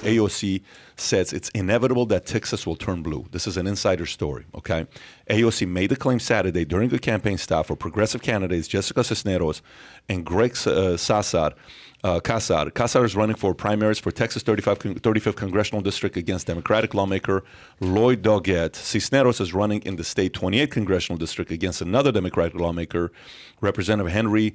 AOC says it's inevitable that Texas will turn blue. This is an insider story, okay? AOC made the claim Saturday during the campaign stop for progressive candidates Jessica Cisneros and Greg Casar. Casar is running for primaries for Texas 35th Congressional District against Democratic lawmaker Lloyd Doggett. Cisneros is running in the state 28th Congressional District against another Democratic lawmaker, Representative Henry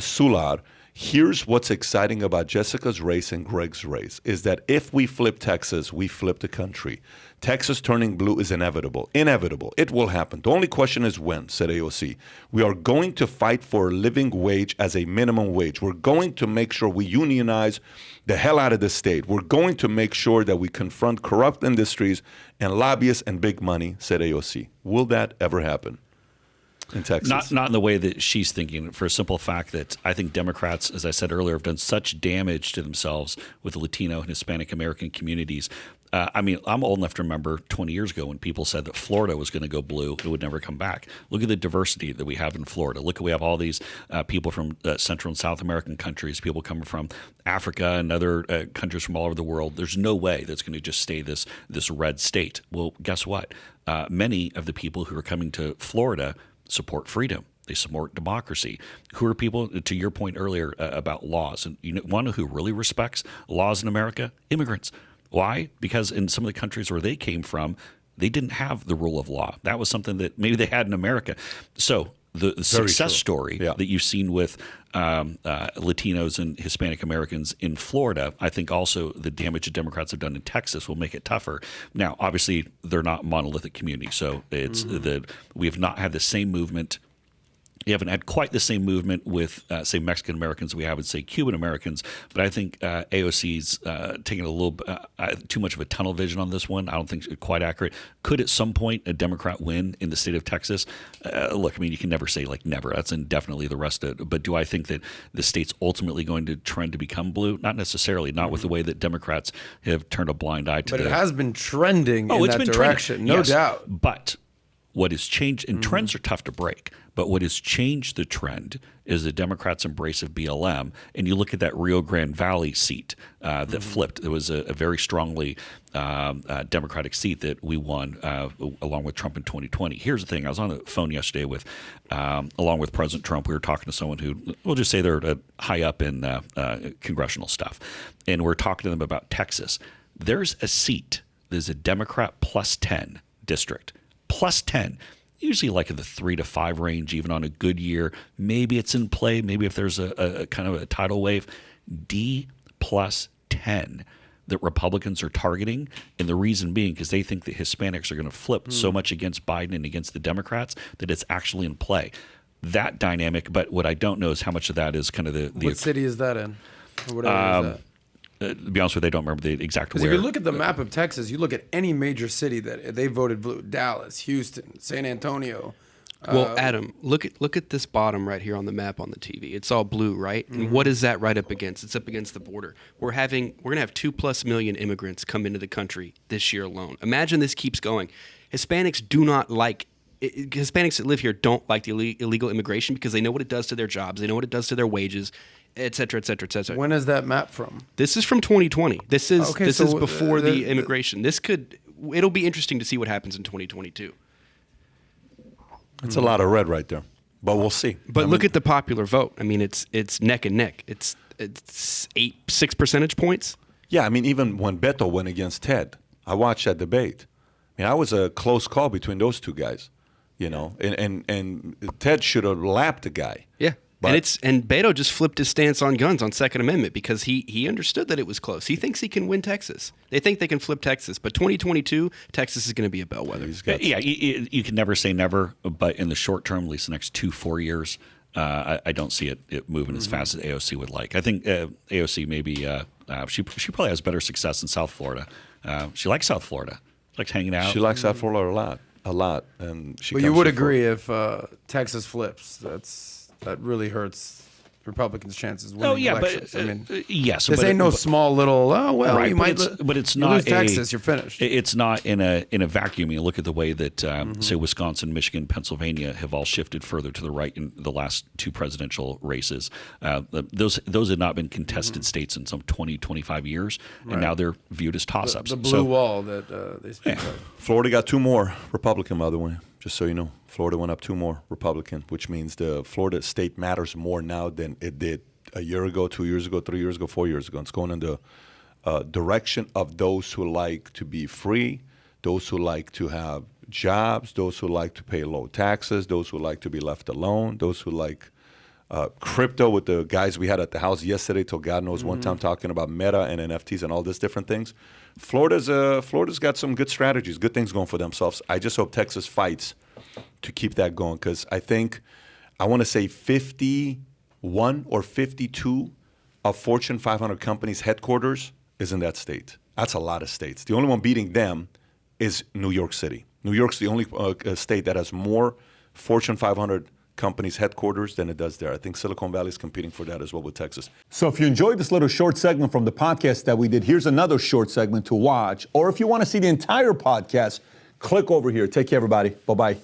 Sular. Here's what's exciting about Jessica's race and Greg's race is that if we flip Texas, we flip the country. Texas turning blue is inevitable. Inevitable. It will happen. The only question is when, said AOC. We are going to fight for a living wage as a minimum wage. We're going to make sure we unionize the hell out of the state. We're going to make sure that we confront corrupt industries and lobbyists and big money, said AOC. Will that ever happen in Texas? Not in the way that she's thinking, for a simple fact that I think Democrats, as I said earlier, have done such damage to themselves with the Latino and Hispanic American communities. I'm old enough to remember 20 years ago when people said that Florida was going to go blue, it would never come back. Look at the diversity that we have in Florida. Look, we have all these people from Central and South American countries, people coming from Africa and other countries from all over the world. There's no way that's going to just stay this red state. Well, guess what? Many of the people who are coming to Florida support freedom. They support democracy. Who are people, to your point earlier about laws, and you want to know who really respects laws in America? Immigrants. Why? Because in some of the countries where they came from, they didn't have the rule of law. That was something that maybe they had in America. So the success story that you've seen with Latinos and Hispanic Americans in Florida, I think also the damage that Democrats have done in Texas will make it tougher. Now, obviously, they're not monolithic communities, so it's we have not had the same movement. You haven't had quite the same movement with, say, Mexican Americans we have with, say, Cuban Americans. But I think AOC's taking a little too much of a tunnel vision on this one. I don't think it's quite accurate. Could at some point a Democrat win in the state of Texas? Look, I mean, you can never say like never. That's indefinitely the rest of it. But do I think that the state's ultimately going to trend to become blue? Not necessarily. Not with the way that Democrats have turned a blind eye to. But it has been trending in that direction, no doubt. But what has changed, and trends are tough to break, but what has changed the trend is the Democrats' embrace of BLM. And you look at that Rio Grande Valley seat that flipped. It was a very strongly Democratic seat that we won along with Trump in 2020. Here's the thing. I was on the phone yesterday with, along with President Trump. We were talking to someone who, we'll just say they're high up in congressional stuff. And we're talking to them about Texas. There's a seat. There's a Democrat plus 10 district. Plus 10, usually like in the 3 to 5 range, even on a good year. Maybe it's in play. Maybe if there's a kind of a tidal wave. D plus 10 that Republicans are targeting. And the reason being because they think that Hispanics are going to flip so much against Biden and against the Democrats that it's actually in play. That dynamic, but what I don't know is how much of that is kind of the What city is that in? Or what area is that? To be honest with you, I don't remember the exact where. Because if you look at the map of Texas, you look at any major city that they voted blue: Dallas, Houston, San Antonio. Well, Adam, look at this bottom right here on the map on the TV. It's all blue, right? And what is that right up against? It's up against the border. We're gonna have 2+ million immigrants come into the country this year alone. Imagine this keeps going. Hispanics that live here don't like the illegal immigration because they know what it does to their jobs. They know what it does to their wages. Et cetera, et cetera, et cetera. When is that map from? This is from 2020. This is before the immigration. It'll be interesting to see what happens in 2022. It's a lot of red right there, but we'll see. But look at the popular vote. I mean, it's neck and neck. It's 6 percentage points. Yeah, I mean, even when Beto went against Ted, I watched that debate. I mean, that was a close call between those two guys, you know, and Ted should have lapped the guy. Yeah. And Beto just flipped his stance on guns on Second Amendment because he understood that it was close. He thinks he can win Texas. They think they can flip Texas, but 2022 Texas is going to be a bellwether. Yeah, you can never say never, but in the short term, at least the next 2-4 years, I don't see it moving as fast as AOC would like. I think AOC maybe she probably has better success in South Florida. She likes South Florida. She likes hanging out. She likes South Florida a lot, and you would agree if Texas flips, that really hurts Republicans' chances of winning elections. I mean, yes, this ain't no small little. Oh well, right, you but might. It's you not lose Texas, you're finished. It's not in a vacuum. You look at the way that say Wisconsin, Michigan, Pennsylvania have all shifted further to the right in the last 2 presidential races. Those had not been contested states in some 20, 25 years, and now they're viewed as toss-ups. The blue wall that they speak of. Florida got 2 more Republican, by the way, just so you know. Florida went up 2 more Republican, which means the Florida state matters more now than it did a year ago, 2 years ago, 3 years ago, 4 years ago. It's going in the direction of those who like to be free, those who like to have jobs, those who like to pay low taxes, those who like to be left alone, those who like crypto with the guys we had at the house yesterday till God knows one time talking about Meta and NFTs and all these different things. Florida's got some good strategies, good things going for themselves. I just hope Texas fights to keep that going because I want to say 51 or 52 of Fortune 500 companies' headquarters is in that state. That's a lot of states. The only one beating them is New York City. New York's the only state that has more Fortune 500 companies' headquarters than it does there. I think Silicon Valley is competing for that as well with Texas. So if you enjoyed this little short segment from the podcast that we did, here's another short segment to watch. Or if you want to see the entire podcast, click over here. Take care, everybody. Bye-bye.